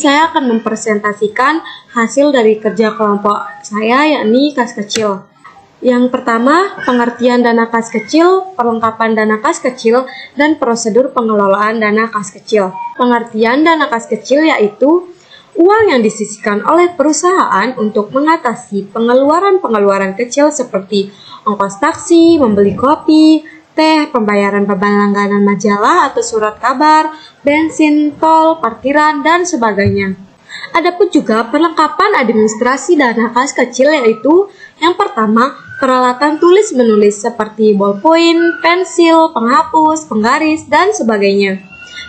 saya akan mempresentasikan hasil dari kerja kelompok saya, yakni kas kecil. Yang pertama, pengertian dana kas kecil, perlengkapan dana kas kecil, dan prosedur pengelolaan dana kas kecil. Pengertian dana kas kecil yaitu uang yang disisihkan oleh perusahaan untuk mengatasi pengeluaran-pengeluaran kecil seperti ongkos taksi, membeli kopi, teh, pembayaran beban langganan majalah atau surat kabar, bensin, tol, parkiran, dan sebagainya. Adapun juga perlengkapan administrasi dana kas kecil yaitu yang pertama, peralatan tulis-menulis seperti ballpoint, pensil, penghapus, penggaris, dan sebagainya.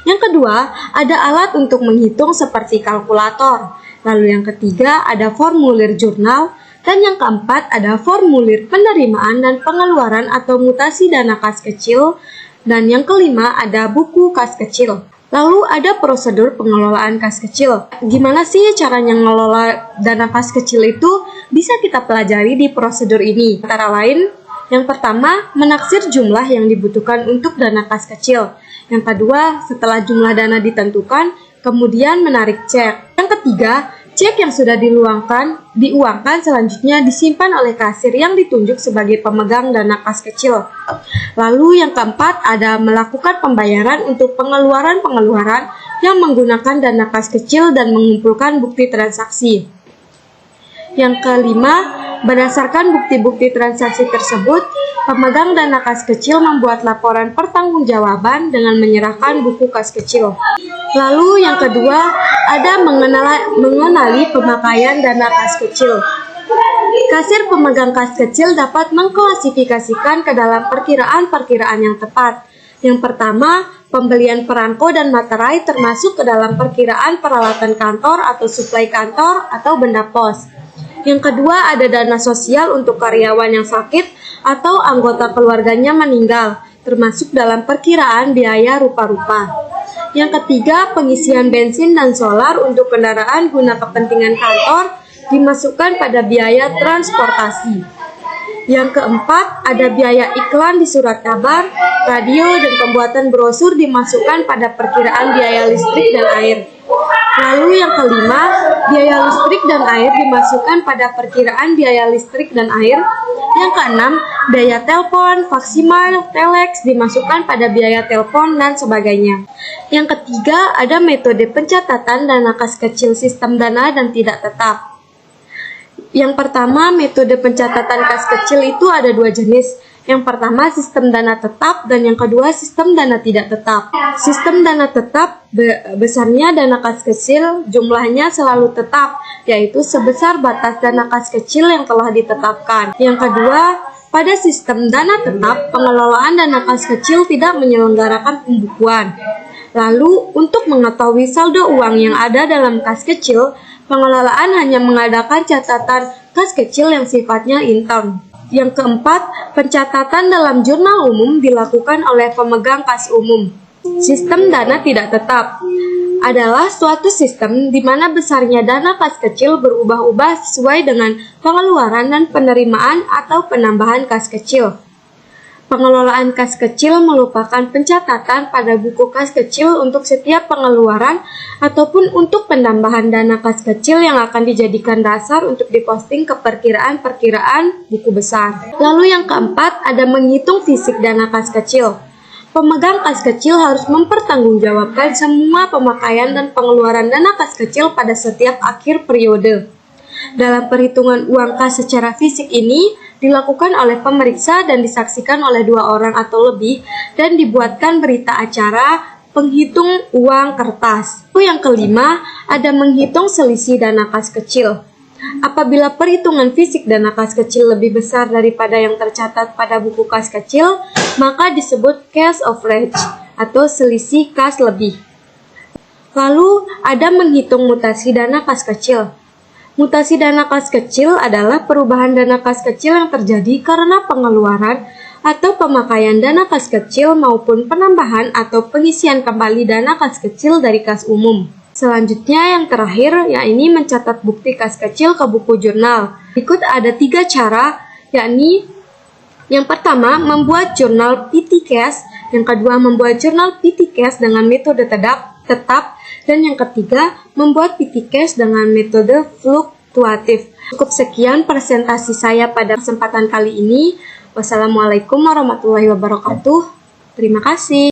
Yang kedua, ada alat untuk menghitung seperti kalkulator. Lalu yang ketiga, ada formulir jurnal. Dan yang keempat, ada formulir penerimaan dan pengeluaran atau mutasi dana kas kecil. Dan yang kelima, ada buku kas kecil. Lalu ada prosedur pengelolaan kas kecil. Gimana sih caranya ngelola dana kas kecil itu? Bisa kita pelajari di prosedur ini. Antara lain, yang pertama, menaksir jumlah yang dibutuhkan untuk dana kas kecil. Yang kedua, setelah jumlah dana ditentukan, kemudian menarik cek. Yang ketiga, cek yang sudah diuangkan selanjutnya disimpan oleh kasir yang ditunjuk sebagai pemegang dana kas kecil. Lalu yang keempat ada melakukan pembayaran untuk pengeluaran-pengeluaran yang menggunakan dana kas kecil dan mengumpulkan bukti transaksi. Yang kelima, berdasarkan bukti-bukti transaksi tersebut, pemegang dana kas kecil membuat laporan pertanggungjawaban dengan menyerahkan buku kas kecil. Lalu yang kedua, ada mengenali pemakaian dana kas kecil. Kasir pemegang kas kecil dapat mengklasifikasikan ke dalam perkiraan-perkiraan yang tepat. Yang pertama, pembelian perangko dan materai termasuk ke dalam perkiraan peralatan kantor atau suplai kantor atau benda pos. Yang kedua, ada dana sosial untuk karyawan yang sakit atau anggota keluarganya meninggal, termasuk dalam perkiraan biaya rupa-rupa. Yang ketiga, pengisian bensin dan solar untuk kendaraan guna kepentingan kantor dimasukkan pada biaya transportasi. Yang keempat, ada biaya iklan di surat kabar, radio, dan pembuatan brosur dimasukkan pada perkiraan biaya listrik dan air. Lalu yang kelima, biaya listrik dan air dimasukkan pada perkiraan biaya listrik dan air. Yang keenam, biaya telepon, faksimal, telex dimasukkan pada biaya telepon dan sebagainya. Yang ketiga, ada metode pencatatan dana kas kecil sistem dana dan tidak tetap. Yang pertama, metode pencatatan kas kecil itu ada dua jenis. Yang pertama, sistem dana tetap, dan yang kedua, sistem dana tidak tetap. Sistem dana tetap, besarnya dana kas kecil jumlahnya selalu tetap, yaitu sebesar batas dana kas kecil yang telah ditetapkan. Yang kedua, pada sistem dana tetap, pengelolaan dana kas kecil tidak menyelenggarakan pembukuan. Lalu, untuk mengetahui saldo uang yang ada dalam kas kecil, pengelolaan hanya mengadakan catatan kas kecil yang sifatnya intern. Yang keempat, pencatatan dalam jurnal umum dilakukan oleh pemegang kas umum. Sistem dana tidak tetap adalah suatu sistem di mana besarnya dana kas kecil berubah-ubah sesuai dengan pengeluaran dan penerimaan atau penambahan kas kecil. Pengelolaan kas kecil merupakan pencatatan pada buku kas kecil untuk setiap pengeluaran ataupun untuk penambahan dana kas kecil yang akan dijadikan dasar untuk diposting ke perkiraan-perkiraan buku besar. Lalu yang keempat, ada menghitung fisik dana kas kecil. Pemegang kas kecil harus mempertanggungjawabkan semua pemakaian dan pengeluaran dana kas kecil pada setiap akhir periode. Dalam perhitungan uang kas secara fisik ini dilakukan oleh pemeriksa dan disaksikan oleh 2 orang atau lebih dan dibuatkan berita acara penghitung uang kertas. Yang kelima, ada menghitung selisih dana kas kecil. Apabila perhitungan fisik dana kas kecil lebih besar daripada yang tercatat pada buku kas kecil, maka disebut cash overage atau selisih kas lebih. Lalu, ada menghitung mutasi dana kas kecil. Mutasi dana kas kecil adalah perubahan dana kas kecil yang terjadi karena pengeluaran atau pemakaian dana kas kecil maupun penambahan atau pengisian kembali dana kas kecil dari kas umum. Selanjutnya yang terakhir, yakni mencatat bukti kas kecil ke buku jurnal. Berikut ada 3 cara, yakni yang pertama membuat jurnal PT Cash, yang kedua membuat jurnal PT Cash dengan metode tetap, Dan yang ketiga, membuat PT Cash dengan metode fluktuatif. Cukup sekian presentasi saya pada kesempatan kali ini. Wassalamualaikum warahmatullahi wabarakatuh. Terima kasih.